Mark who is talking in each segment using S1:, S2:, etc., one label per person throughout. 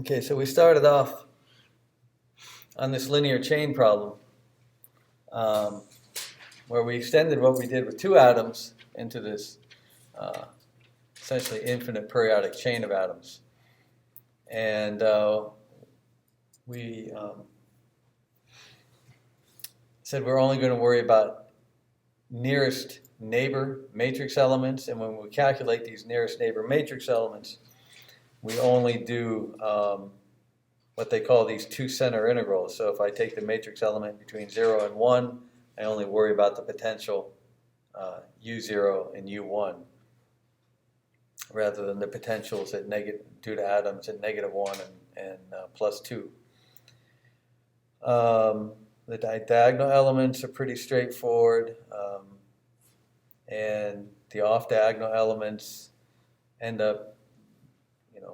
S1: Okay, so we started off on this linear chain problem um, where we extended what we did with two atoms into this essentially infinite periodic chain of atoms. And we said we're only going to worry about nearest neighbor matrix elements, and when we calculate these nearest neighbor matrix elements, we only do what they call these two center integrals. So if I take the matrix element between 0 and 1, I only worry about the potential U0 and U1 rather than the potentials at due to atoms at -1 and +2. The diagonal elements are pretty straightforward, and the off-diagonal elements end up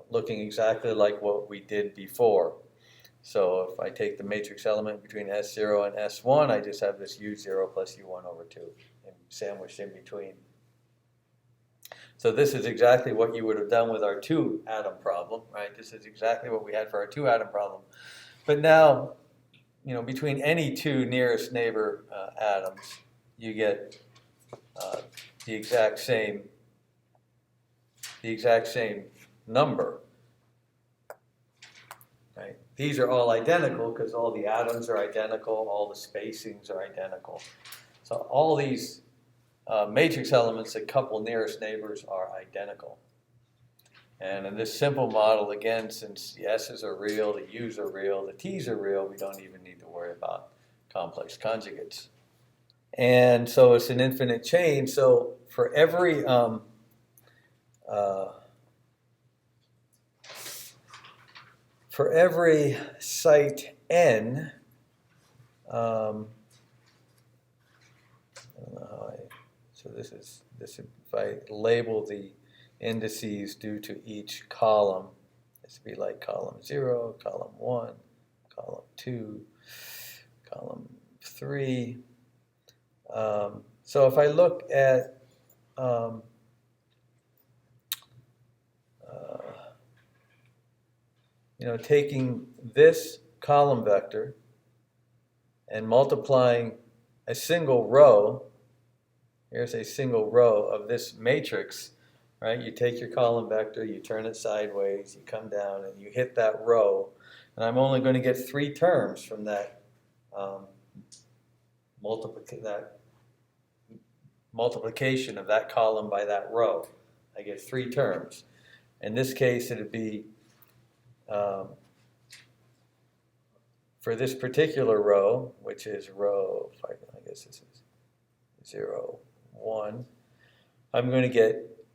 S1: looking exactly like what we did before. So if I take the matrix element between S0 and S1, I just have this U0 plus U1 over 2 and sandwiched in between. So this is exactly what you would have done with our two atom problem, right? This is exactly what we had for our two atom problem. But now, between any two nearest neighbor atoms, you get the exact same number. Right? These are all identical because all the atoms are identical, all the spacings are identical. So all these matrix elements that couple nearest neighbors are identical. And in this simple model, again, since the S's are real, the U's are real, the T's are real, we don't even need to worry about complex conjugates. And so it's an infinite chain. So for every site n, I don't know how so this if I label the indices due to each column, this would be like column 0, column 1, column 2, column 3. So if I look at taking this column vector and multiplying a single row, here's a single row of this matrix, right? You take your column vector, you turn it sideways, you come down, and you hit that row. And I'm only going to get 3 terms from that multiplication of that column by that row. I get 3 terms. In this case, it would be for this particular row, which is row, I guess this is 0, 1, I'm going to get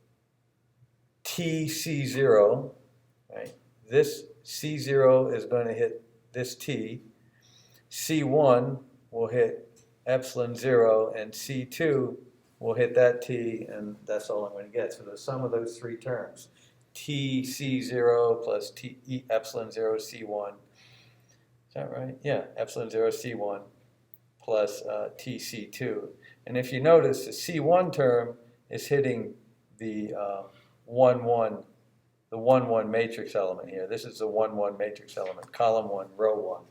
S1: TC0, right? This C0 is going to hit this T. C1 will hit epsilon 0, and C2 will hit that T, and that's all I'm going to get. So the sum of those 3 terms, TC0 plus T epsilon 0 C1, is that right? Yeah, epsilon 0 C1 plus TC2. And if you notice, the C1 term is hitting the 1-1 matrix element here. This is the 1-1 matrix element, column 1, row 1.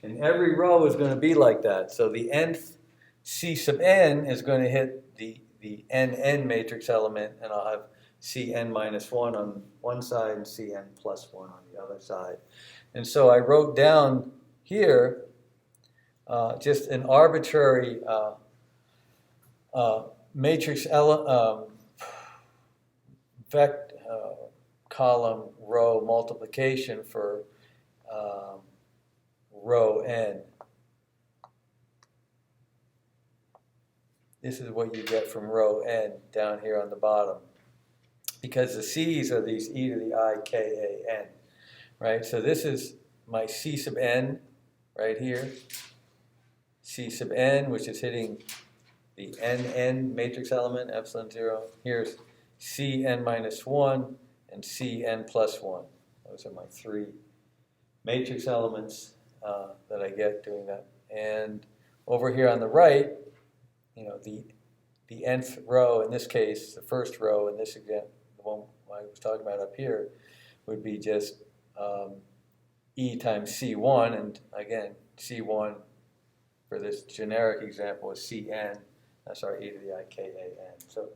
S1: And every row is going to be like that. So the nth C sub n is going to hit the nn matrix element, and I'll have Cn minus 1 on one side and Cn plus 1 on the other side. And so I wrote down here just an arbitrary matrix column row multiplication for row n. This is what you get from row n down here on the bottom, because the C's are these e to the I k a n, right? So this is my C sub n right here, C sub n, which is hitting the nn matrix element, epsilon 0. Here's Cn minus 1 and Cn plus 1. Those are my 3 matrix elements that I get doing that. And over here on the right, the nth row, in this case, the first row in this example, the one I was talking about up here, would be just E times C1, and again, C1 for this generic example is Cn, that's our e to the I k a n. So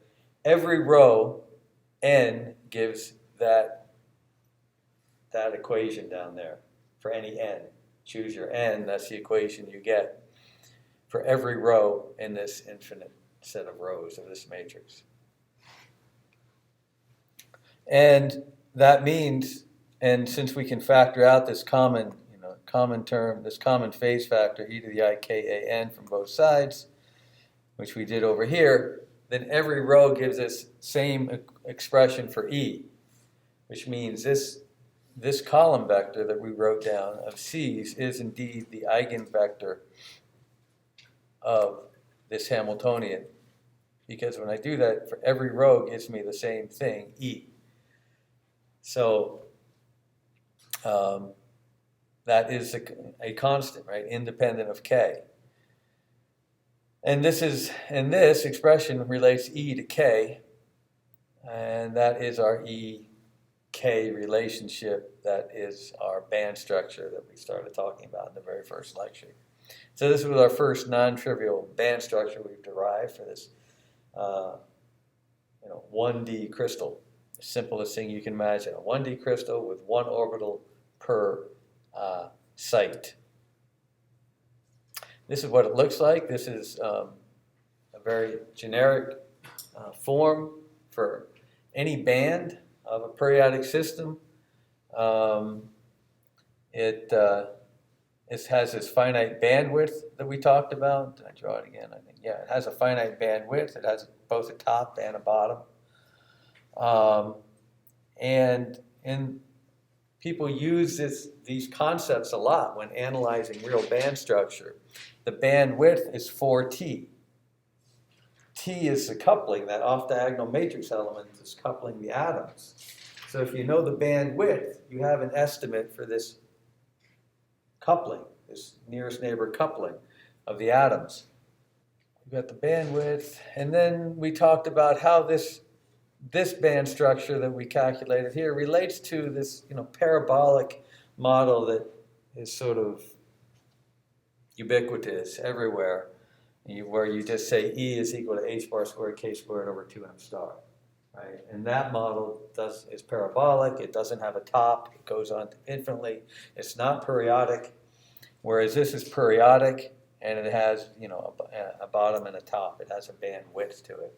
S1: every row n gives that equation down there for any n. Choose your n, that's the equation you get for every row in this infinite set of rows of this matrix. And that means, and since we can factor out this common term, this common phase factor, e to the I k a n from both sides, which we did over here, then every row gives us same expression for e, which means this column vector that we wrote down of c's is indeed the eigenvector of this Hamiltonian, because when I do that, for every row it gives me the same thing, e. So that is a constant, right, independent of k. And this expression relates e to k, and that is our E-K relationship. That is our band structure that we started talking about in the very first lecture. So this was our first non-trivial band structure we've derived for this 1D crystal. The simplest thing you can imagine, a 1D crystal with one orbital per site. This is what it looks like. This is a very generic form for any band of a periodic system. It has this finite bandwidth that we talked about. Did I draw it again? I think, yeah, it has a finite bandwidth. It has both a top and a bottom. And people use these concepts a lot when analyzing real band structure. The bandwidth is 4T. T is the coupling, that off-diagonal matrix element is coupling the atoms. So if you know the bandwidth, you have an estimate for this coupling, this nearest neighbor coupling of the atoms. We've got the bandwidth, and then we talked about how this band structure that we calculated here relates to this parabolic model that is sort of ubiquitous everywhere, where you just say E is equal to h bar squared k squared over 2m star, right? And that model is parabolic. It doesn't have a top. It goes on infinitely. It's not periodic, whereas this is periodic, and it has a bottom and a top. It has a bandwidth to it.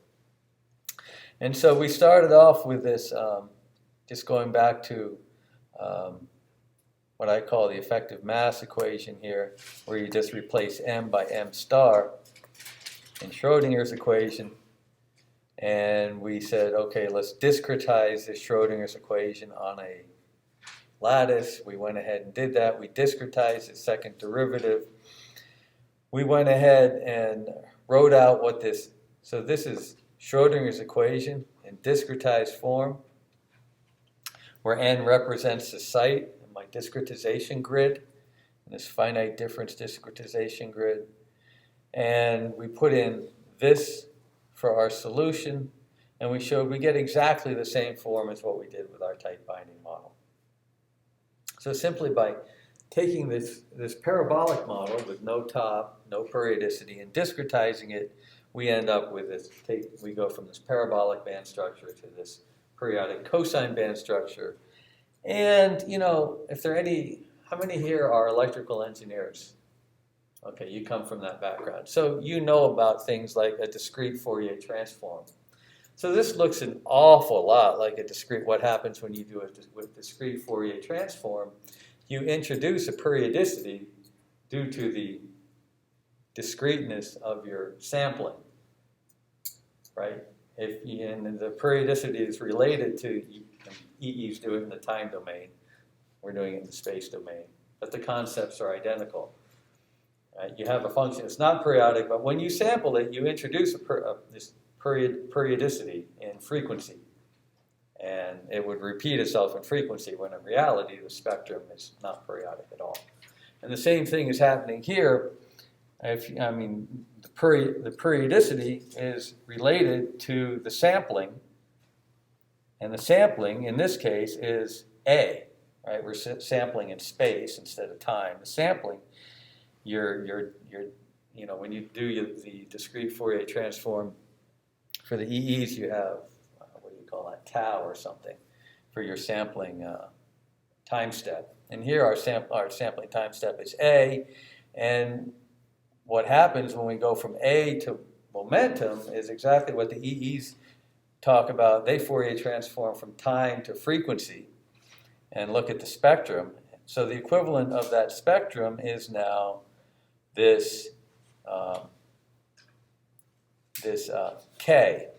S1: And so we started off with this, just going back to what I call the effective mass equation here, where you just replace m by m star in Schrodinger's equation. And we said, okay, let's discretize this Schrodinger's equation on a lattice. We went ahead and did that. We discretized the second derivative. We went ahead and wrote out what this, so this is Schrodinger's equation in discretized form, where n represents the site in my discretization grid, in this finite difference discretization grid. And we put in this for our solution, and we showed we get exactly the same form as what we did with our tight binding model. So simply by taking this parabolic model with no top, no periodicity, and discretizing it, we end up with this, we go from this parabolic band structure to this periodic cosine band structure. And, if there are how many here are electrical engineers? Okay, you come from that background. So you know about things like a discrete Fourier transform. So this looks an awful lot like what happens when you do it with discrete Fourier transform. You introduce a periodicity due to the discreteness of your sampling, right? And the periodicity is related to, EE's do it in the time domain. We're doing it in the space domain. But the concepts are identical. You have a function that's not periodic, but when you sample it, you introduce this periodicity in frequency. And it would repeat itself in frequency, when in reality the spectrum is not periodic at all. And the same thing is happening here. The periodicity is related to the sampling, and the sampling in this case is A, right? We're sampling in space instead of time. The sampling, when you do the discrete Fourier transform for the EEs, you have, what do you call that, tau or something for your sampling time step. And here our sampling time step is A, and what happens when we go from A to momentum is exactly what the EEs talk about. They Fourier transform from time to frequency and look at the spectrum. So the equivalent of that spectrum is now this K.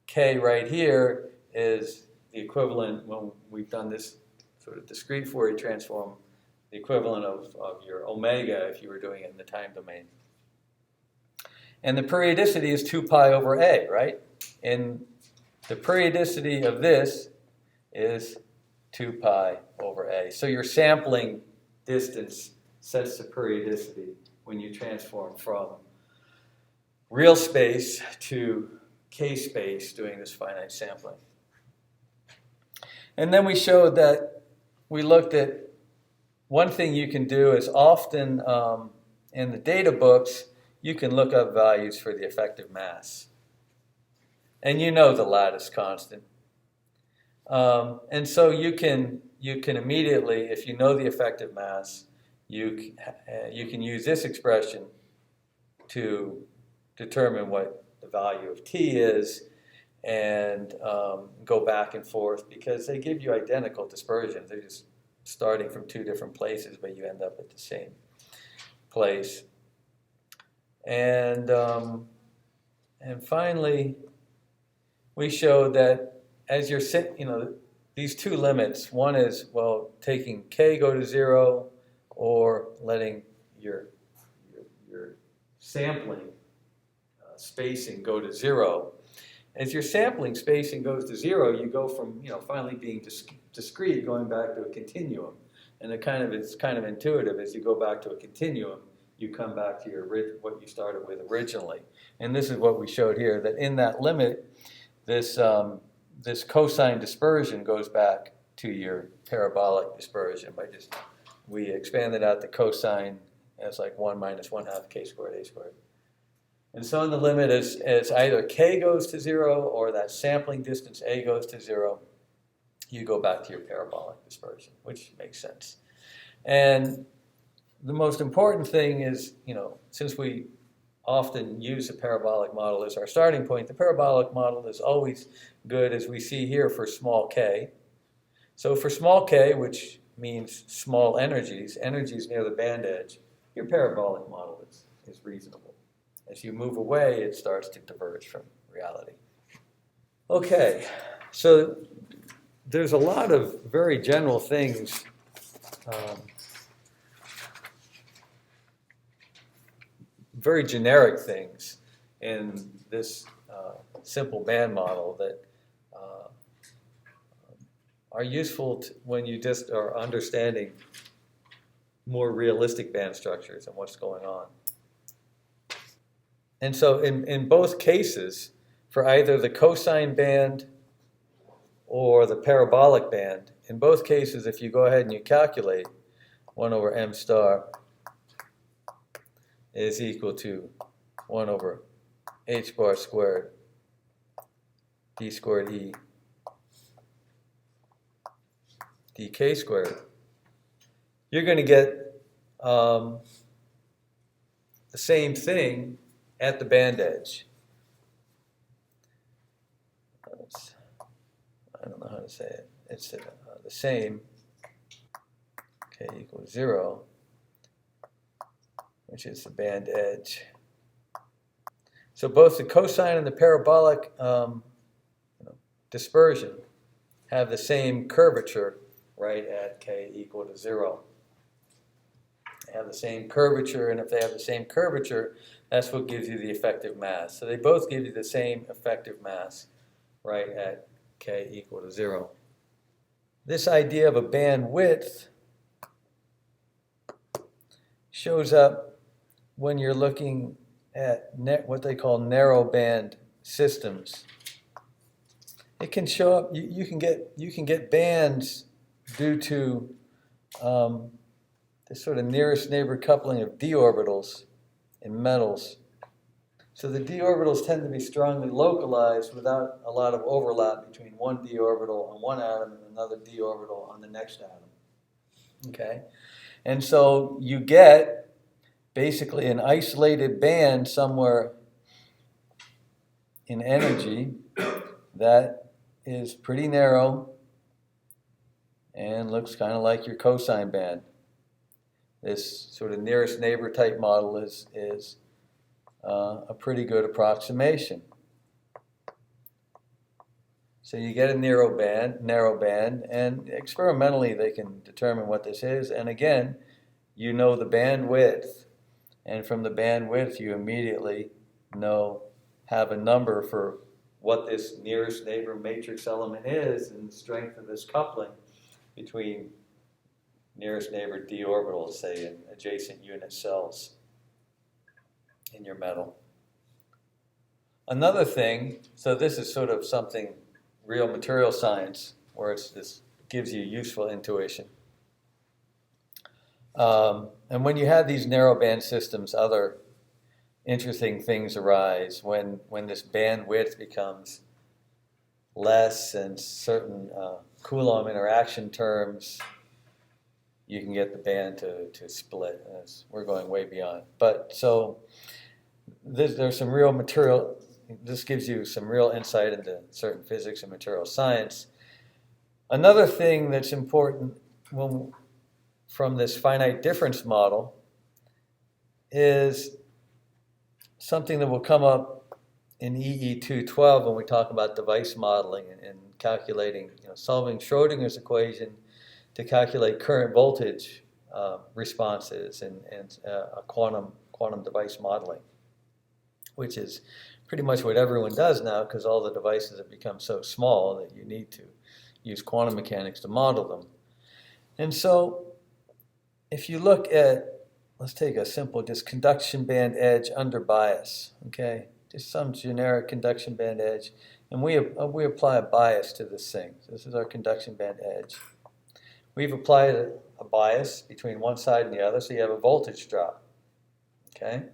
S1: K right here is the equivalent, when we've done this sort of discrete Fourier transform, the equivalent of your omega if you were doing it in the time domain. And the periodicity is 2 pi over A, right? And the periodicity of this is 2 pi over A. So your sampling distance sets the periodicity when you transform from real space to K space doing this finite sampling. And then we showed that we looked at one thing you can do is often in the data books, you can look up values for the effective mass. And you know the lattice constant. And so you can immediately, if you know the effective mass, you can use this expression to determine what the value of T is and go back and forth because they give you identical dispersions. They're just starting from two different places, but you end up at the same place. And finally, we showed that as you're these two limits, one is, well, taking K go to 0 or letting your sampling spacing go to 0. As your sampling spacing goes to 0, you go from finally being discrete going back to a continuum. And it's kind of intuitive. As you go back to a continuum, you come back to what you started with originally. And this is what we showed here, that in that limit, this cosine dispersion goes back to your parabolic dispersion by we expanded out the cosine as like 1 minus 1/2 k squared a squared. And so in the limit, as either k goes to 0 or that sampling distance a goes to 0, you go back to your parabolic dispersion, which makes sense. And the most important thing is, since we often use the parabolic model as our starting point, the parabolic model is always good, as we see here, for small k. So for small k, which means small energies near the band edge, your parabolic model is reasonable. As you move away, it starts to diverge from reality. Okay, so there's a lot of very general things very generic things in this simple band model that are useful when you just are understanding more realistic band structures and what's going on. And so in both cases, for either the cosine band or the parabolic band, in both cases, if you go ahead and you calculate 1 over m star is equal to 1 over h bar squared d squared e dk squared, you're going to get the same thing at the band edge. I don't know how to say it. It's the same, k equals 0, which is the band edge. So both the cosine and the parabolic dispersion have the same curvature right at k equal to 0. They have the same curvature, and if they have the same curvature, that's what gives you the effective mass. So they both give you the same effective mass right at k equal to 0. This idea of a band width shows up when you're looking at what they call narrow band systems. it can show up. You can get bands due to this sort of nearest neighbor coupling of d orbitals in metals. So the d orbitals tend to be strongly localized without a lot of overlap between one d orbital on one atom and another d orbital on the next atom. Okay, and so you get basically an isolated band somewhere in energy that is pretty narrow and looks kind of like your cosine band. This sort of nearest neighbor type model is a pretty good approximation. So you get a narrow band, and experimentally they can determine what this is. And again, you know the bandwidth, and from the bandwidth you immediately have a number for what this nearest neighbor matrix element is and the strength of this coupling between nearest neighbor d orbitals, say, in adjacent unit cells in your metal. Another thing, so this is sort of something real material science, where this gives you useful intuition. And when you have these narrowband systems, other interesting things arise. When this bandwidth becomes less and certain Coulomb interaction terms, you can get the band to split. We're going way beyond. But so there's some real material. This gives you some real insight into certain physics and material science. Another thing that's important from this finite difference model is something that will come up in EE208 when we talk about device modeling and calculating, solving Schrodinger's equation to calculate current voltage responses and quantum device modeling, which is pretty much what everyone does now because all the devices have become so small that you need to use quantum mechanics to model them. And so if you look at, let's take a simple, just conduction band edge under bias, okay? Just some generic conduction band edge. And we apply a bias to this thing. So this is our conduction band edge. We've applied a bias between one side and the other, so you have a voltage drop, okay?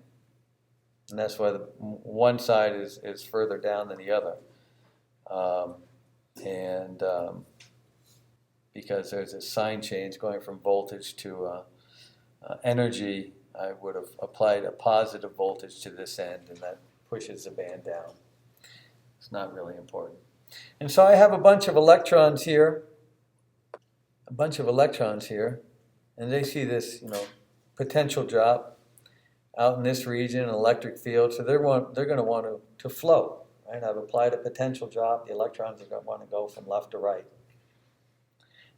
S1: And that's why the one side is further down than the other. Because there's a sign change going from voltage to energy, I would have applied a positive voltage to this end, and that pushes the band down. It's not really important. And so I have a bunch of electrons here, and they see this, potential drop out in this region, an electric field, so they're going to want to flow, right? I've applied a potential drop. The electrons are going to want to go from left to right.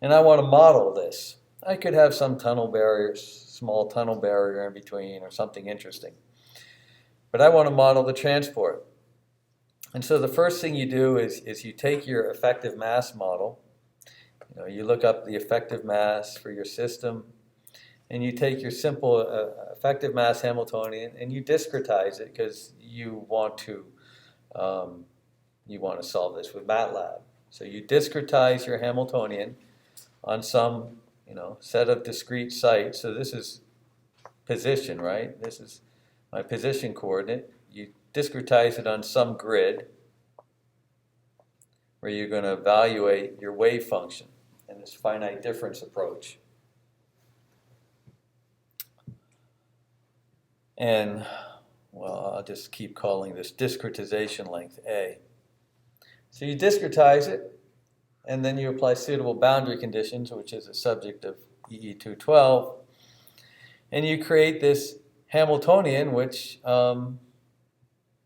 S1: And I want to model this. I could have some small tunnel barrier in between or something interesting. But I want to model the transport. And so the first thing you do is you take your effective mass model. You look up the effective mass for your system, and you take your simple effective mass Hamiltonian and you discretize it because you want to solve this with MATLAB. So you discretize your Hamiltonian on some set of discrete sites. So this is position, right? This is my position coordinate. You discretize it on some grid where you're going to evaluate your wave function in this finite difference approach. And, well, I'll just keep calling this discretization length A. So you discretize it, and then you apply suitable boundary conditions, which is a subject of EE208, and you create this Hamiltonian, which,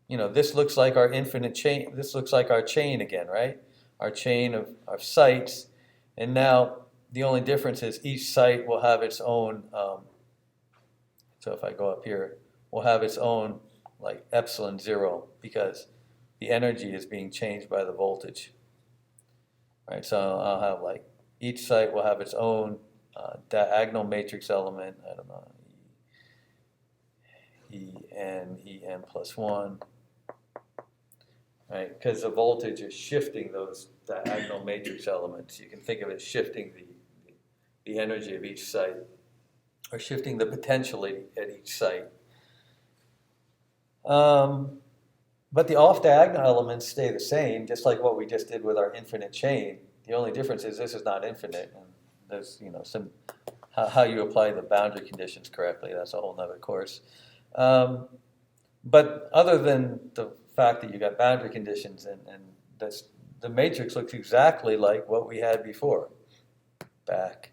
S1: this looks like our infinite chain. This looks like our chain again, right? Our chain of sites. And now the only difference is each site will have its own, so if I go up here, will have its own like epsilon 0 because the energy is being changed by the voltage. Right, so I'll have like each site will have its own diagonal matrix element. I don't know, En plus 1, right? Because the voltage is shifting those diagonal matrix elements. You can think of it as shifting the energy of each site, or shifting the potential at each site. But the off-diagonal elements stay the same, just like what we just did with our infinite chain. The only difference is this is not infinite, and there's some how you apply the boundary conditions correctly. That's a whole nother course. But other than the fact that you got boundary conditions, and the matrix looks exactly like what we had before. Back,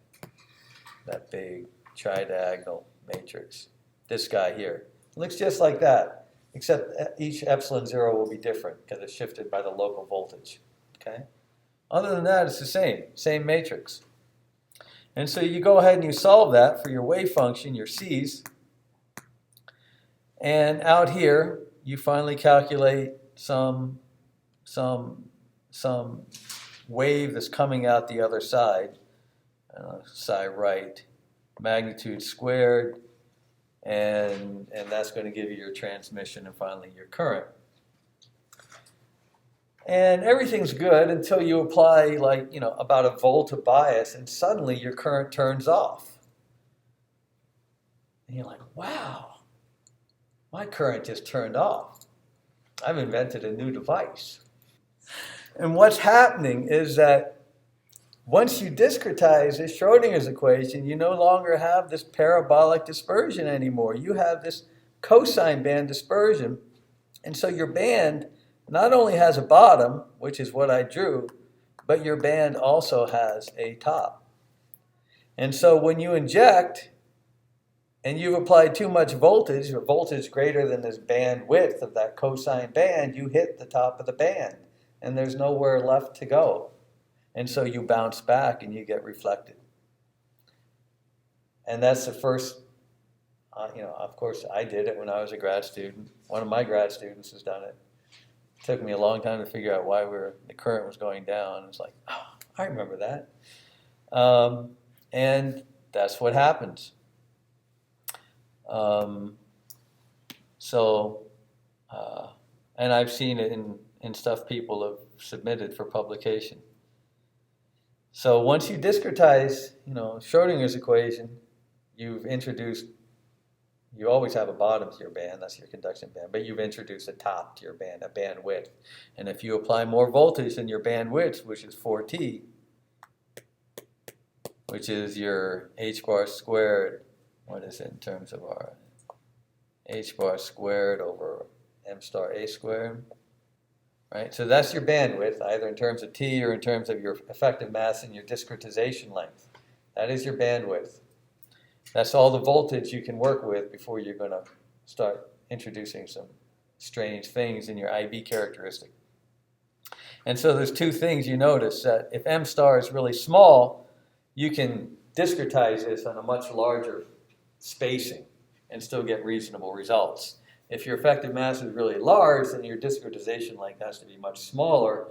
S1: that big tridiagonal matrix. This guy here. It looks just like that, except each epsilon zero will be different because it's shifted by the local voltage. Okay? Other than that, it's the same matrix. And so you go ahead and you solve that for your wave function, your C's. And out here, you finally calculate some wave that's coming out the other side, psi right, magnitude squared, and that's going to give you your transmission and finally your current. And everything's good until you apply about a volt of bias, and suddenly your current turns off. And you're like, wow, my current just turned off. I've invented a new device. And what's happening is that once you discretize this Schrodinger's equation, you no longer have this parabolic dispersion anymore. You have this cosine band dispersion. And so your band not only has a bottom, which is what I drew, but your band also has a top. And so when you inject and you've applied too much voltage, or voltage greater than this band width of that cosine band, you hit the top of the band and there's nowhere left to go. And so you bounce back and you get reflected. And that's the first, of course I did it when I was a grad student. One of my grad students has done it. It took me a long time to figure out why the current was going down. It's like, oh, I remember that. And that's what happens. And I've seen it in stuff people have submitted for publication. So once you discretize, Schrodinger's equation, you always have a bottom to your band, that's your conduction band, but you've introduced a top to your band, a band width. And if you apply more voltage than your band width, which is 4T, which is your h bar squared, what is it in terms of our h bar squared over m star a squared? Right? So that's your bandwidth, either in terms of T or in terms of your effective mass and your discretization length. That is your bandwidth. That's all the voltage you can work with before you're going to start introducing some strange things in your IB characteristic. And so there's two things you notice, that if m star is really small, you can discretize this on a much larger spacing and still get reasonable results. If your effective mass is really large, then your discretization length has to be much smaller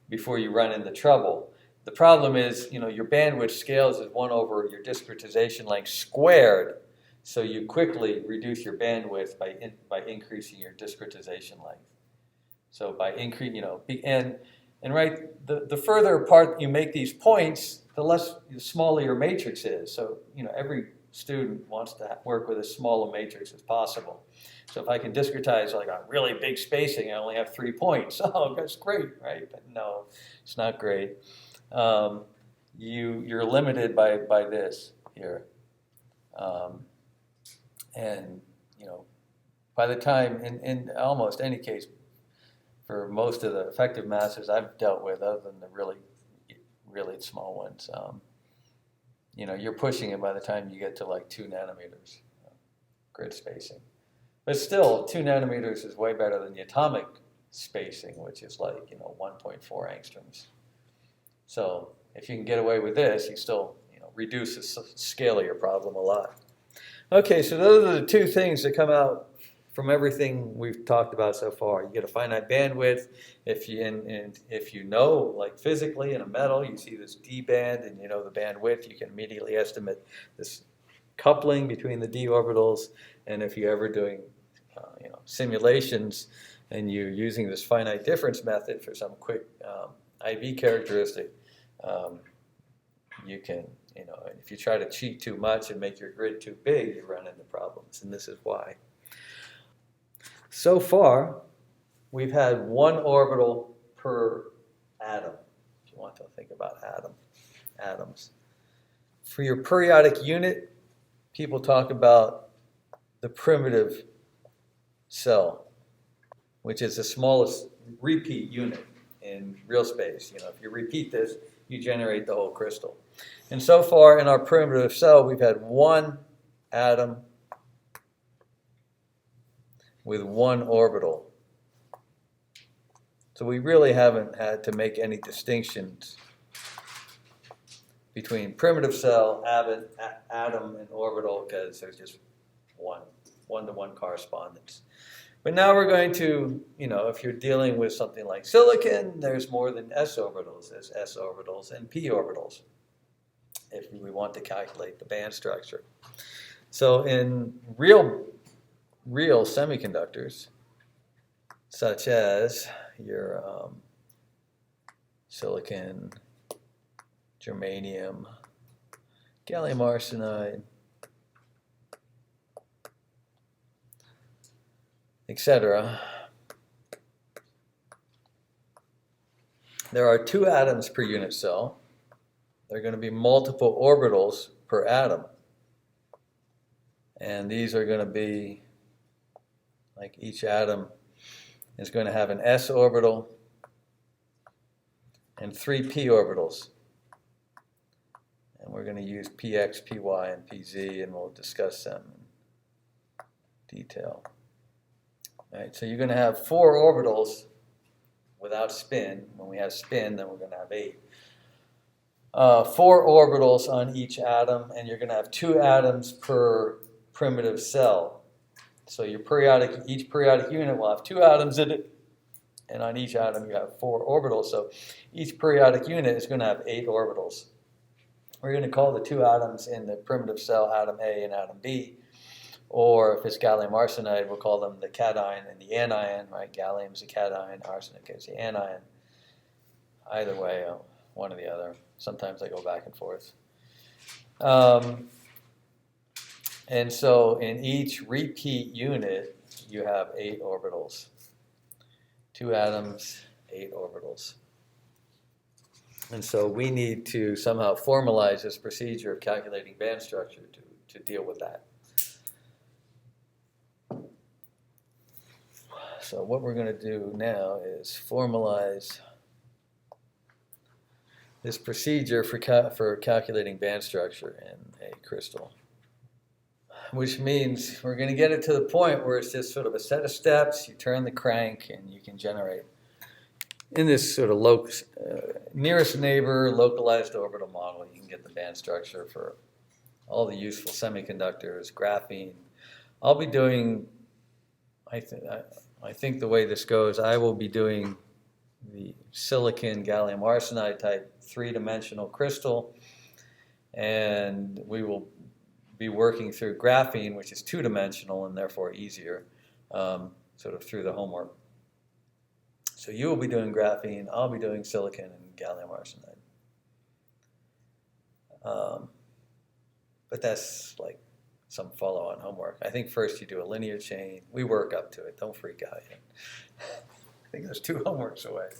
S1: before you run into trouble. The problem is, your bandwidth scales as 1 over your discretization length squared, so you quickly reduce your bandwidth by increasing your discretization length. So by increasing, and right, the further apart you make these points, the smaller your matrix is. So, every student wants to work with as small a matrix as possible. So if I can discretize like a really big spacing, I only have 3 points. Oh, that's great, right? But no, it's not great. You're limited by this here. And, by the time, in almost any case, for most of the effective masses I've dealt with, other than the really, really small ones, you're pushing it by the time you get to like 2 nanometers grid spacing. But still, 2 nanometers is way better than the atomic spacing, which is like, 1.4 angstroms. So if you can get away with this, you still, reduce the scale of your problem a lot. Okay, so those are the two things that come out from everything we've talked about so far. You get a finite bandwidth. If you know, like physically in a metal, you see this d band and you know the bandwidth, you can immediately estimate this coupling between the d orbitals. And if you're ever doing simulations and you're using this finite difference method for some quick IV characteristic, you can, if you try to cheat too much and make your grid too big, you run into problems, and this is why. So far, we've had one orbital per atom, if you want to think about atoms. For your periodic unit, people talk about the primitive cell, which is the smallest repeat unit in real space. If you repeat this, you generate the whole crystal. And so far in our primitive cell, we've had one atom with one orbital. So we really haven't had to make any distinctions between primitive cell, atom, and orbital, because there's just one-to-one correspondence. But now we're going to, if you're dealing with something like silicon, there's more than s orbitals. There's s orbitals and p orbitals, if we want to calculate the band structure. So in real semiconductors, such as your silicon, germanium, gallium arsenide, etc. There are 2 atoms per unit cell. There are going to be multiple orbitals per atom. And these are going to be, like each atom is going to have an s orbital and 3 p orbitals. And we're going to use px, py, and pz, and we'll discuss them in detail. All right, so you're going to have 4 orbitals without spin. When we have spin, then we're going to have 8. 4 orbitals on each atom, and you're going to have 2 atoms per primitive cell. So each periodic unit will have 2 atoms in it, and on each atom you have 4 orbitals. So each periodic unit is going to have 8 orbitals. We're going to call the 2 atoms in the primitive cell atom A and atom B. Or if it's gallium arsenide, we'll call them the cation and the anion, right? Gallium is a cation, arsenic is the anion. Either way, one or the other. Sometimes I go back and forth. And so in each repeat unit, you have 8 orbitals. 2 atoms, 8 orbitals. And so we need to somehow formalize this procedure of calculating band structure to deal with that. So what we're going to do now is formalize this procedure for calculating band structure in a crystal. Which means we're going to get it to the point where it's just sort of a set of steps. You turn the crank and you can generate, in this sort of nearest neighbor localized orbital model, you can get the band structure for all the useful semiconductors, graphene. I'll be doing, I think the way this goes, I will be doing the silicon gallium arsenide type 3-dimensional crystal, and we will be working through graphene, which is 2-dimensional and therefore easier, sort of through the homework. So you will be doing graphene, I'll be doing silicon and gallium arsenide. But that's like some follow-on homework. I think first you do a linear chain. We work up to it. Don't freak out yet. I think there's 2 homeworks away.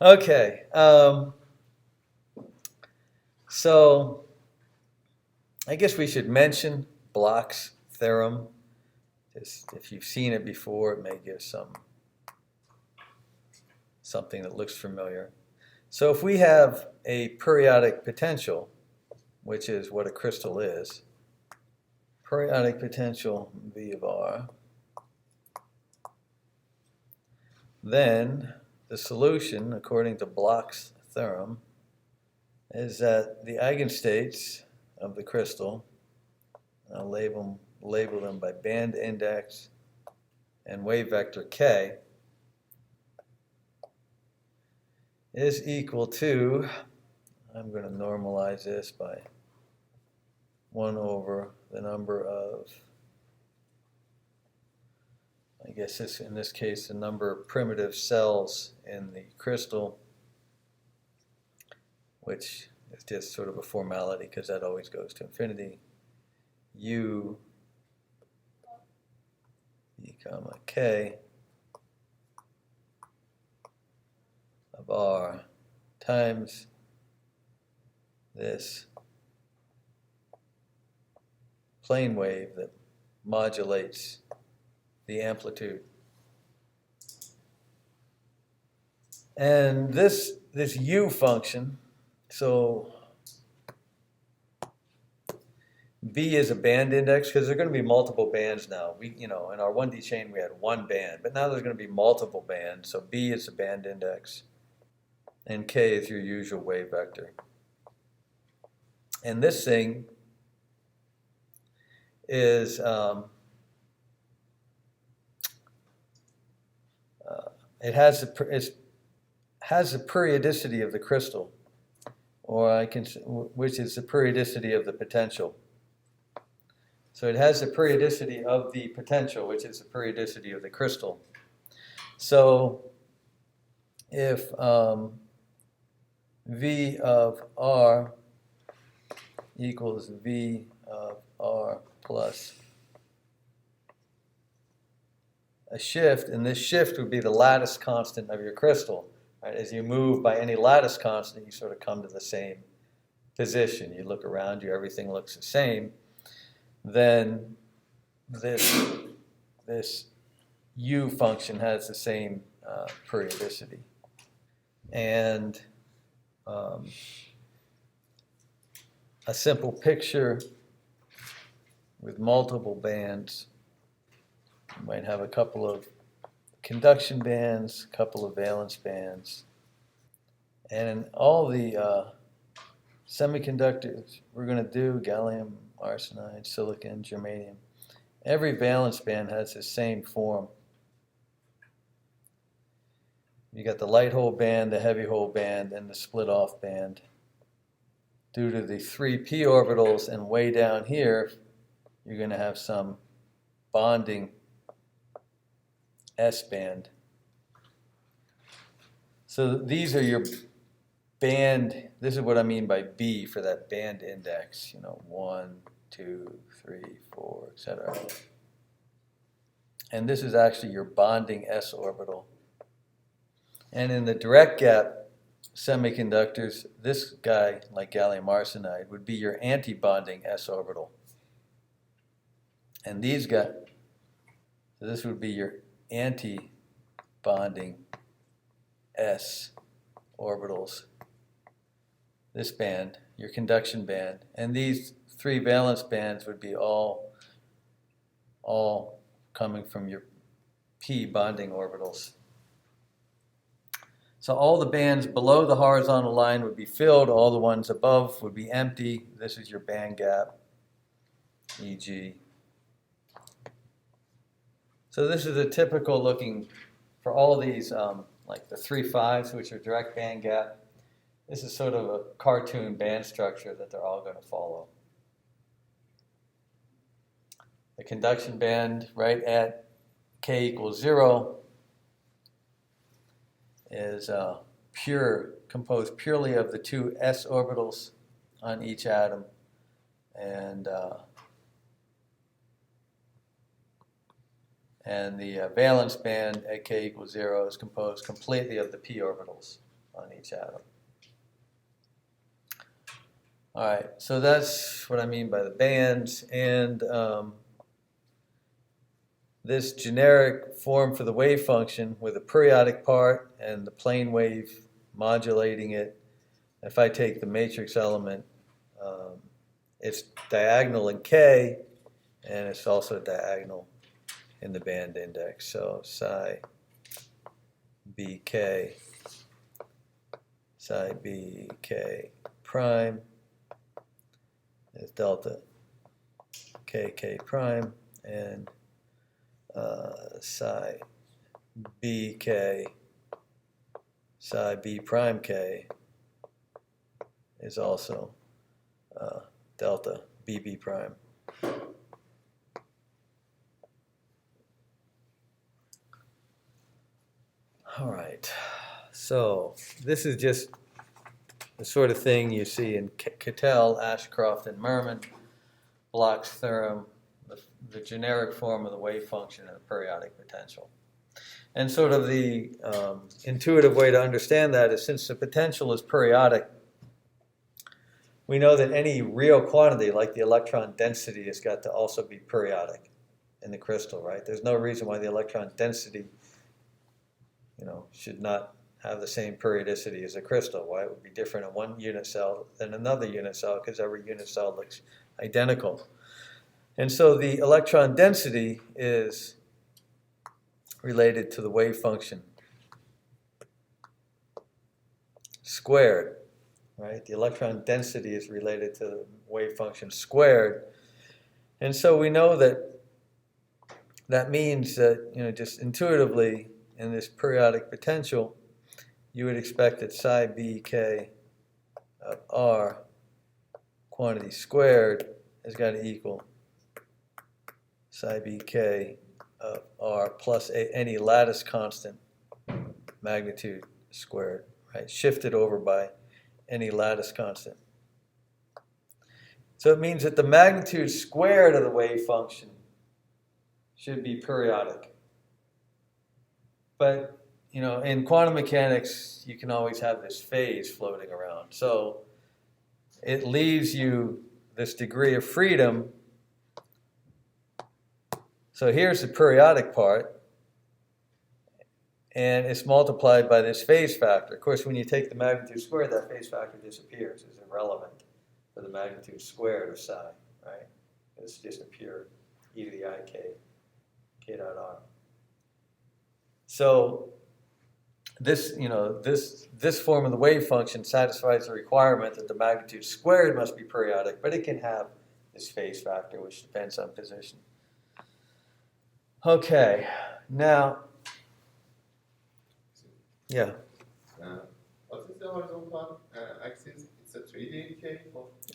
S1: Okay. So I guess we should mention Bloch's theorem. Just if you've seen it before, it may give something that looks familiar. So if we have a periodic potential, which is what a crystal is, periodic potential V of R, then the solution, according to Bloch's theorem, is that the eigenstates of the crystal, I'll label them by band index and wave vector k, is equal to, I'm going to normalize this by 1 over the number of, I guess in this case, the number of primitive cells in the crystal which is just sort of a formality because that always goes to infinity. U E comma K of R times this plane wave that modulates the amplitude. And this U function, so B is a band index because there are going to be multiple bands now. In our 1D chain we had one band, but now there's going to be multiple bands. So B is the band index, and K is your usual wave vector. And this thing is it has the periodicity of the crystal, which is the periodicity of the potential. So it has the periodicity of the potential, which is the periodicity of the crystal. So if V of R equals V of R plus a shift, and this shift would be the lattice constant of your crystal. Right? As you move by any lattice constant, you sort of come to the same position. You look around you, everything looks the same. Then this U function has the same periodicity. And a simple picture with multiple bands. You might have a couple of conduction bands, a couple of valence bands. And in all the semiconductors we're going to do, gallium arsenide, silicon, germanium, every valence band has the same form. You got the light hole band, the heavy hole band, and the split off band. Due to the 3 p orbitals, and way down here you're going to have some bonding S band. So these are your band. This is what I mean by B for that band index. 1, 2, 3, 4, etc. And this is actually your bonding S orbital. And in the direct gap semiconductors, this guy, like gallium arsenide, would be your anti-bonding S orbital. And these guys, so this would be your anti-bonding S orbitals. This band, your conduction band, and these 3 valence bands would be all coming from your p bonding orbitals. So all the bands below the horizontal line would be filled, all the ones above would be empty. This is your band gap, e.g. So this is a typical looking, for all these, like the 3 5s, which are direct band gap, this is sort of a cartoon band structure that they're all going to follow. The conduction band right at k equals 0 is composed purely of the 2 s orbitals on each atom, and the valence band at k equals 0 is composed completely of the p orbitals on each atom. All right, so that's what I mean by the bands, and this generic form for the wave function with a periodic part and the plane wave modulating it. If I take the matrix element, it's diagonal in K, and it's also diagonal in the band index. So psi BK, psi BK prime is delta KK prime, and psi BK, psi B prime K is also delta BB prime. All right, so this is just the sort of thing you see in Cattell, Ashcroft, and Mermin, Bloch's theorem, the generic form of the wave function and the periodic potential. And sort of the intuitive way to understand that is, since the potential is periodic, we know that any real quantity, like the electron density, has got to also be periodic in the crystal, right? There's no reason why the electron density, should not have the same periodicity as a crystal. Why it would be different in one unit cell than another unit cell, because every unit cell looks identical. And so the electron density is related to the wave function squared, right? The electron density is related to the wave function squared. And so we know that means that, just intuitively in this periodic potential, you would expect that psi bk of r quantity squared has got to equal psi bk of r plus any lattice constant magnitude squared, right? Shifted over by any lattice constant. So it means that the magnitude squared of the wave function should be periodic. But, in quantum mechanics, you can always have this phase floating around. So it leaves you this degree of freedom. So here's the periodic part, and it's multiplied by this phase factor. Of course, when you take the magnitude squared, that phase factor disappears. It's irrelevant for the magnitude squared of psi, right? It's just a pure e to the I k dot r. So this, this form of the wave function satisfies the requirement that the magnitude squared must be periodic, but it can have this phase factor, which depends on position. Okay, now, yeah.
S2: What is the horizontal axis? It's a 3D decay?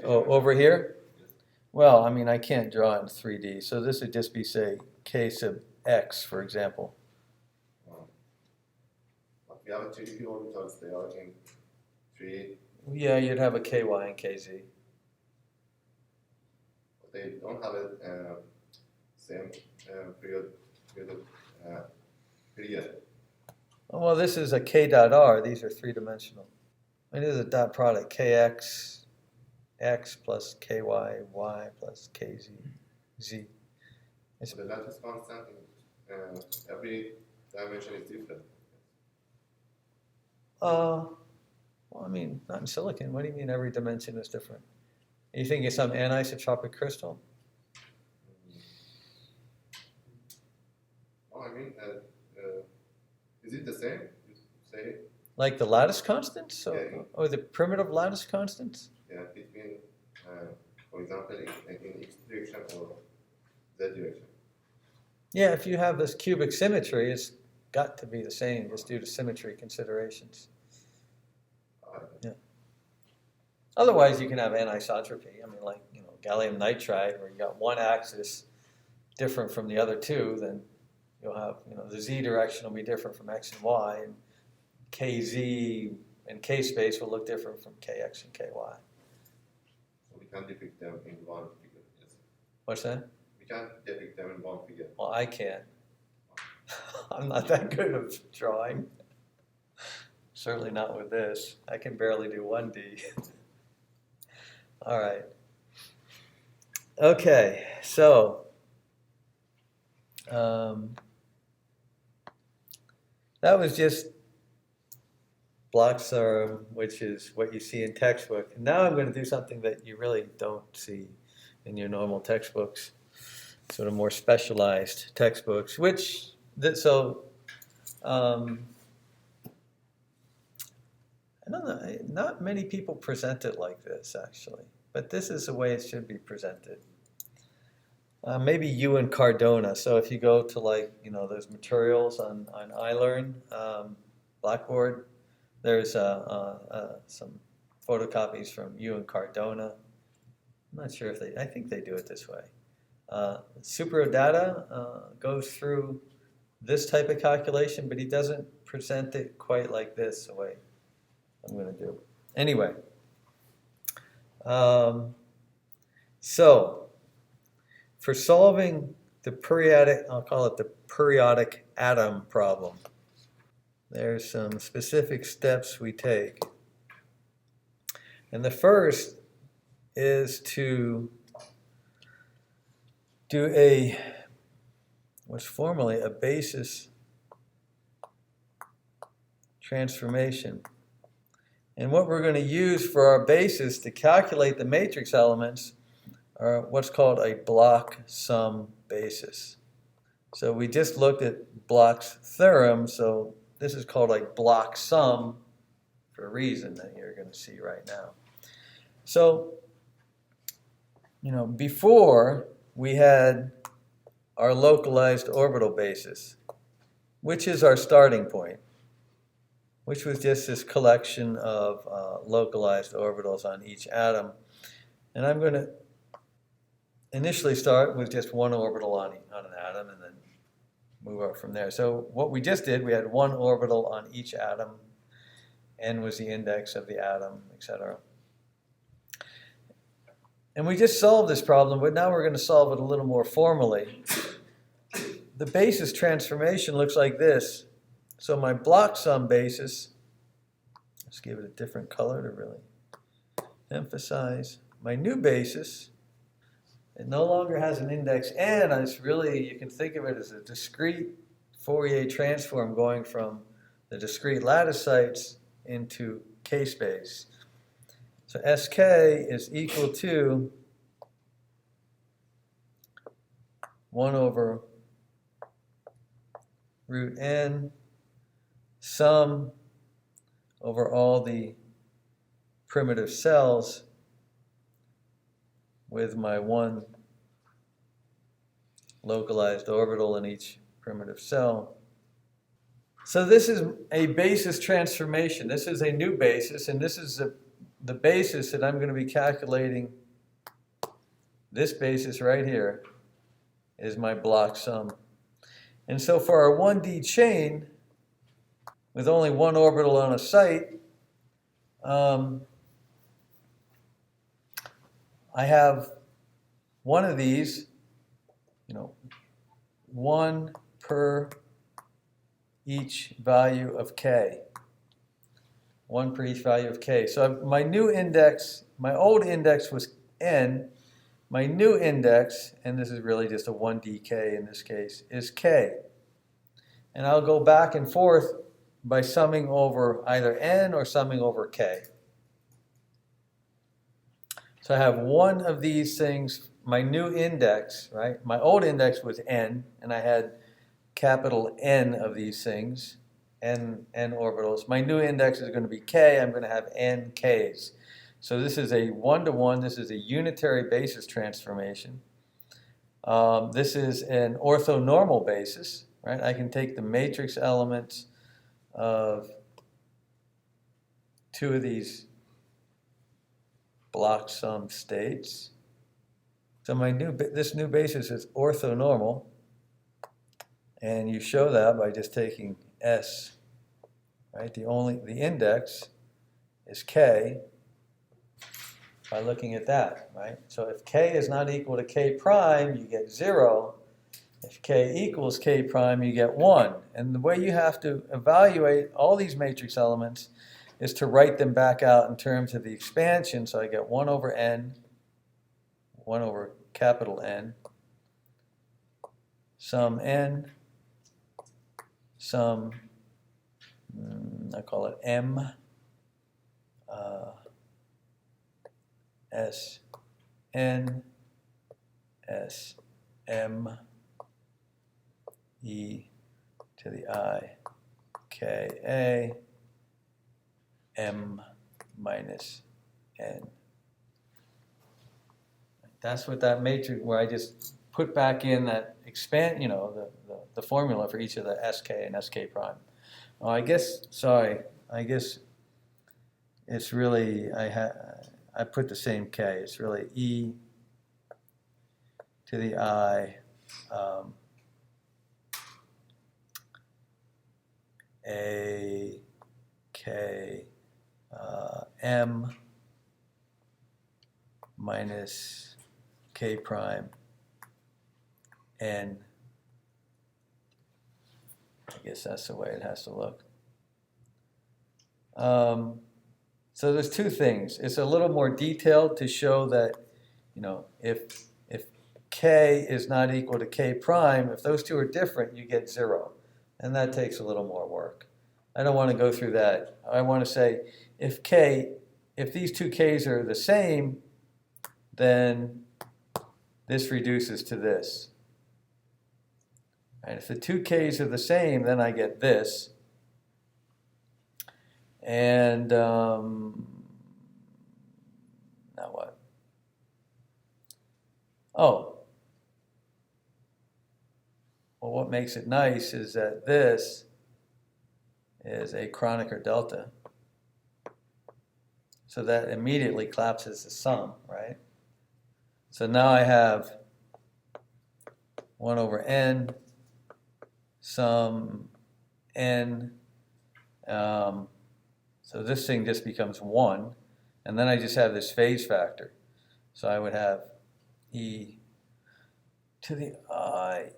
S1: Over here?
S2: Yes.
S1: Well, I can't draw in 3D, so this would just be, say, k sub x, for example.
S2: But we have a 3D orbitals, they are in 3D.
S1: Yeah, you'd have a ky and kz.
S2: But they don't have a same period.
S1: Well, this is a k dot r. These are three-dimensional. It is a dot product, kx, x plus ky, y plus kz, z.
S2: So the lattice constant in every dimension is different.
S1: Well, not in silicon. What do you mean every dimension is different? You think it's some anisotropic crystal?
S2: Oh, is it the same? You say?
S1: Like the lattice constants?
S2: Yeah.
S1: Or the primitive lattice constants?
S2: Yeah, between, for example, in x direction or z direction.
S1: Yeah, if you have this cubic symmetry, it's got to be the same just due to symmetry considerations. Yeah. Otherwise, you can have anisotropy. Like gallium nitride, where you got one axis different from the other two, then you'll have the z direction will be different from x and y, and kz and k space will look different from kx and ky.
S2: So we can depict them in one figure. Yes.
S1: What's that?
S2: We can depict them in one figure.
S1: Well, I can't. I'm not that good at drawing. Certainly not with this. I can barely do 1D. All right. Okay, so that was just Bloch's theorem, which is what you see in textbook. And now I'm going to do something that you really don't see in your normal textbooks, sort of more specialized textbooks, I don't know, not many people present it like this, actually, but this is the way it should be presented. Maybe you and Cardona. So if you go to those materials on iLearn, Blackboard, there's some photocopies from you and Cardona. I'm not sure if I think they do it this way. Superdata goes through this type of calculation, but he doesn't present it quite like this, the way I'm going to do. Anyway, So, for solving the periodic, I'll call it the periodic atom problem, there's some specific steps we take. And the first is to do what's formally a basis transformation. And what we're going to use for our basis to calculate the matrix elements are what's called a Bloch sum basis. So we just looked at Bloch's theorem, so this is called a Bloch sum for a reason that you're going to see right now. So, before we had our localized orbital basis, which is our starting point, which was just this collection of localized orbitals on each atom. And I'm going to initially start with just one orbital on an atom and then move up from there. So what we just did, we had one orbital on each atom. N was the index of the atom, etc. And we just solved this problem, but now we're going to solve it a little more formally. The basis transformation looks like this. So my Bloch sum basis, let's give it a different color to really emphasize. My new basis, it no longer has an index n. It's really, you can think of it as a discrete Fourier transform going from the discrete lattice sites into k-space. So Sk is equal to 1 over root n sum over all the primitive cells with my one localized orbital in each primitive cell. So this is a basis transformation. This is a new basis, and this is the basis that I'm going to be calculating. This basis right here is my Bloch sum. And so for our 1D chain, with only one orbital on a site, I have one of these, one per each value of k. One per each value of k. So my new index, my old index was n. My new index, and this is really just a 1dk in this case, is k. And I'll go back and forth by summing over either n or summing over k. So I have one of these things, my new index, right? My old index was n, and I had capital N of these things, n orbitals. My new index is going to be k. I'm going to have n k's. So this is a one-to-one. This is a unitary basis transformation. This is an orthonormal basis, right? I can take the matrix elements of two of these Bloch sum states. So this new basis is orthonormal, and you show that by just taking S, right? The index is k by looking at that, right? So if k is not equal to k prime, you get 0. If k equals k prime, you get 1. And the way you have to evaluate all these matrix elements is to write them back out in terms of the expansion. So I get 1 over n, 1 over capital N, sum n, sum, I call it m, s n, s m, e to the I, k a, m minus n. That's what that matrix, where I just put back in that expand, the formula for each of the sk and sk prime. Oh, I guess it's really, I put the same k. It's really e to the I a k m minus K prime N. I guess that's the way it has to look. So there's two things. It's a little more detailed to show that, you know, if K is not equal to K prime, if those two are different, you get 0. And that takes a little more work. I don't want to go through that. I want to say if these two K's are the same, then this reduces to this. And if the two K's are the same, then I get this. And now what? Oh. Well, what makes it nice is that this is a Kronecker delta. So that immediately collapses the sum, right? So now I have 1 over n sum n. So this thing just becomes 1. And then I just have this phase factor. So I would have e to the I.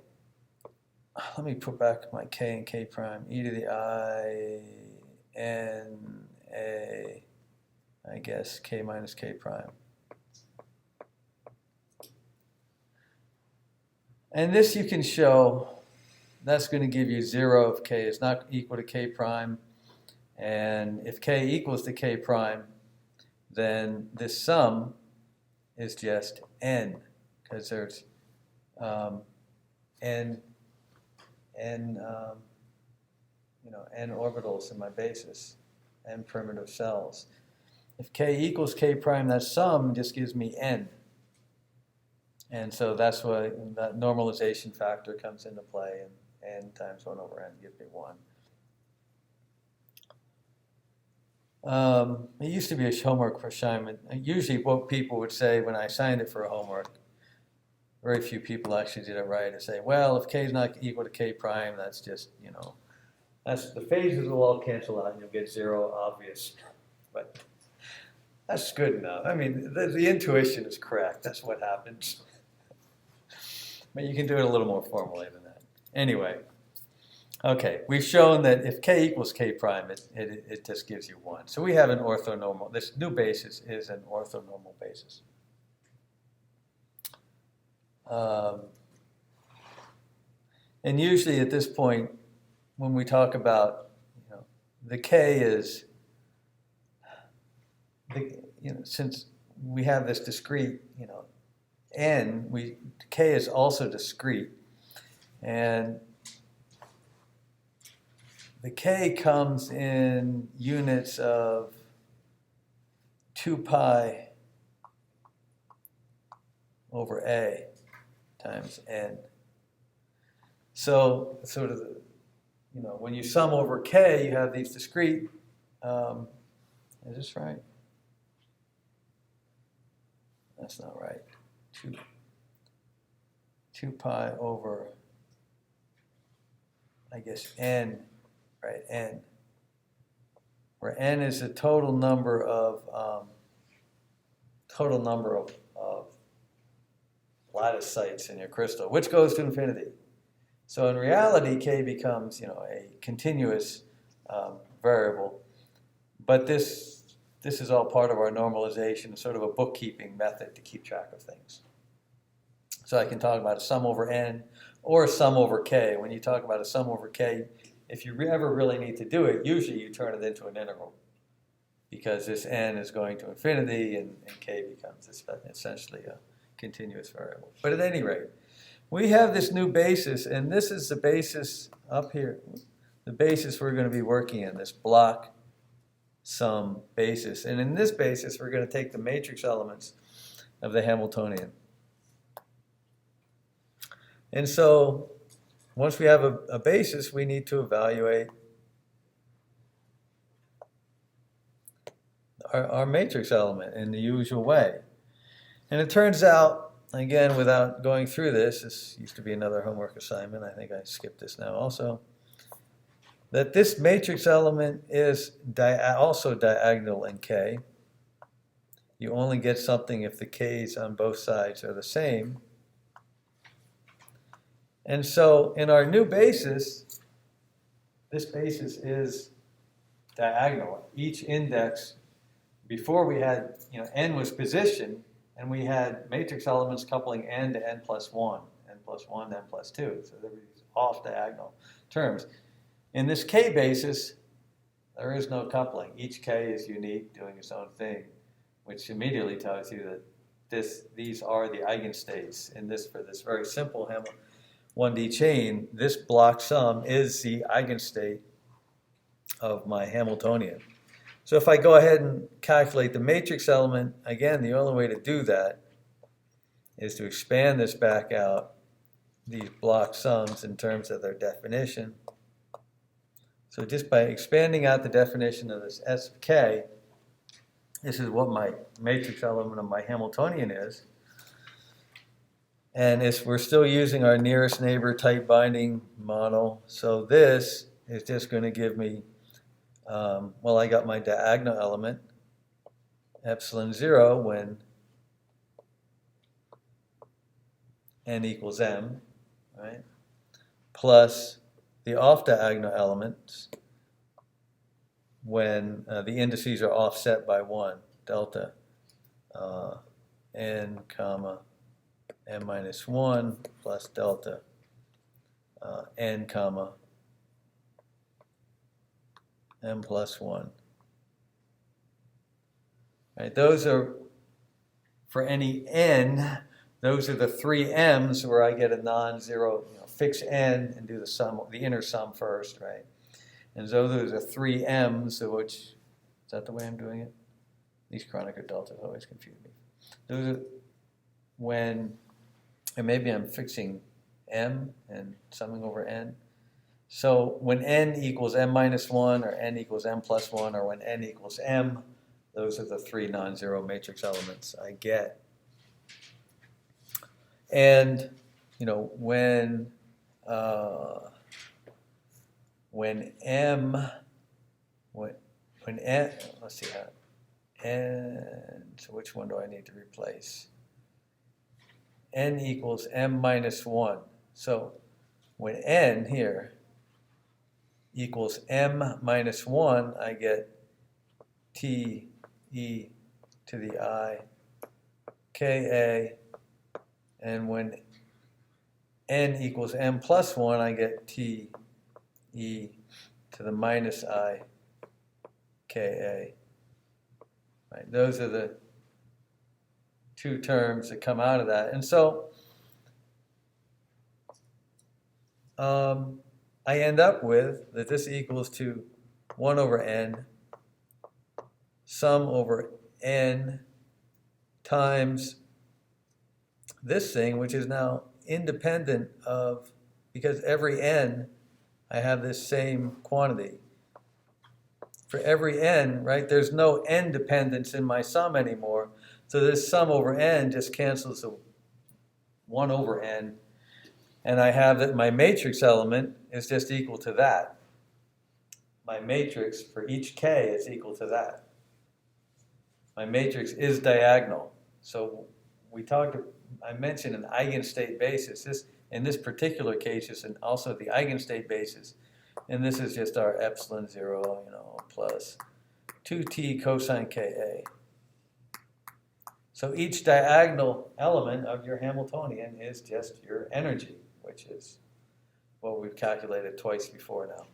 S1: Let me put back my k and k prime. E to the I n a, I guess, k minus k prime. And this you can show, that's going to give you 0 if k is not equal to k prime. And if k equals to k prime, then this sum is just n, because there's n orbitals in my basis, n primitive cells. If k equals k prime, that sum just gives me n. And so that's why that normalization factor comes into play, and n times 1 over n gives me 1. It used to be a homework assignment. Usually what people would say when I assigned it for a homework, very few people actually did it right, to say, well, if k is not equal to k prime, that's just, you know, that's the phases will all cancel out and you'll get 0, obvious. But that's good enough. I mean, the intuition is correct. That's what happens. But you can do it a little more formally than that. Anyway, okay, we've shown that if k equals k prime, it just gives you 1. So we have an orthonormal. This new basis is an orthonormal basis. And usually at this point, when we talk about, you know, the k is, since we have this discrete, you know, n, k is also discrete, and the k comes in units of 2 pi over a times n. So sort of, you know, when you sum over k, you have these discrete, is this right? That's not right. 2 pi over, I guess, n, right, n, where n is the total number of lattice sites in your crystal, which goes to infinity. So in reality, k becomes, you know, a continuous variable, but this is all part of our normalization, sort of a bookkeeping method to keep track of things. So I can talk about a sum over n or a sum over k. When you talk about a sum over k, if you ever really need to do it, usually you turn it into an integral, because this n is going to infinity and k becomes essentially a continuous variable. But at any rate, we have this new basis, and this is the basis up here, the basis we're going to be working in, this Bloch sum basis. And in this basis, we're going to take the matrix elements of the Hamiltonian. And so once we have a basis, we need to evaluate our matrix element in the usual way. And it turns out, again, without going through this used to be another homework assignment, I think I skipped this now also, that this matrix element is also diagonal in K, You only get something if the k's on both sides are the same. And so in our new basis, this basis is diagonal. Each index, before we had, n was position, and we had matrix elements coupling n to n plus 1, n plus 1, n plus 2. So there were these off diagonal terms. In this k basis, there is no coupling. Each k is unique, doing its own thing, which immediately tells you that these are the eigenstates. For this very simple 1D chain, this Bloch sum is the eigenstate of my Hamiltonian. So if I go ahead and calculate the matrix element, again, the only way to do that is to expand this back out, these Bloch sums, in terms of their definition. So just by expanding out the definition of this S of k, this is what my matrix element of my Hamiltonian is. And we're still using our nearest neighbor type binding model. So this is just going to give me, I got my diagonal element, epsilon 0, when n equals m, right? Plus the off-diagonal elements when the indices are offset by 1, delta n comma n minus 1 plus delta n comma n plus 1. Right, those are, for any n, those are the three m's where I get a non-zero, fix n and do the sum, the inner sum first, right? And so those are three m's, which, is that the way I'm doing it? These Kronecker deltas always confuse me. Those are when, and maybe I'm fixing m and summing over n. So when n equals m minus 1, or n equals m plus 1, or when n equals m, those are the three non-zero matrix elements I get. And when n, let's see how, n, so which one do I need to replace? N equals m minus 1. So when n here equals m minus 1, I get t e to the I ka, and when n equals m plus 1, I get t e to the minus I ka. Right, those are the two terms that come out of that. And so I end up with that this equals to 1 over n sum over n times this thing, which is now independent of, because every n I have this same quantity. For every n, right, there's no n dependence in my sum anymore. So this sum over n just cancels the 1 over n. And I have that my matrix element is just equal to that. My matrix for each k is equal to that. My matrix is diagonal. So I mentioned an eigenstate basis. In this particular case, is also the eigenstate basis. And this is just our epsilon 0, plus 2t cosine ka. So each diagonal element of your Hamiltonian is just your energy, which is what we've calculated twice before now.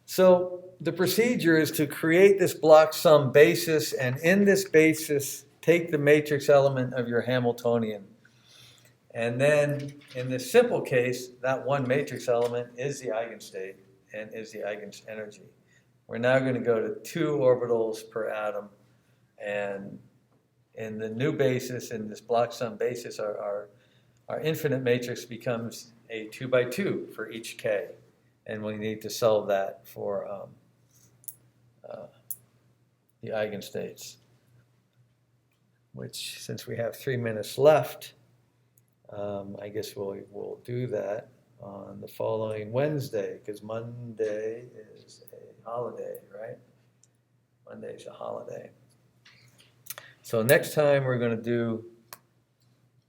S1: So the procedure is to create this Bloch sum basis, and in this basis, take the matrix element of your Hamiltonian. And then in this simple case, that one matrix element is the eigenstate and is the eigenenergy. We're now going to go to 2 orbitals per atom. And in the new basis, in this Bloch sum basis, our infinite matrix becomes a 2 by 2 for each k. And we need to solve that for the eigenstates, which, since we have 3 minutes left, I guess we'll do that on the following Wednesday, because Monday is a holiday, right? Monday's a holiday. So next time, we're gonna do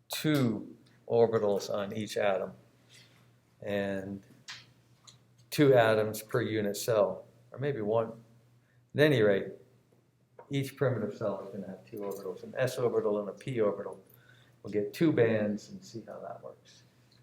S1: 2 orbitals on each atom, and 2 atoms per unit cell, or maybe 1. At any rate, each primitive cell is gonna have 2 orbitals, an s orbital and a p orbital. We'll get 2 bands and see how that works.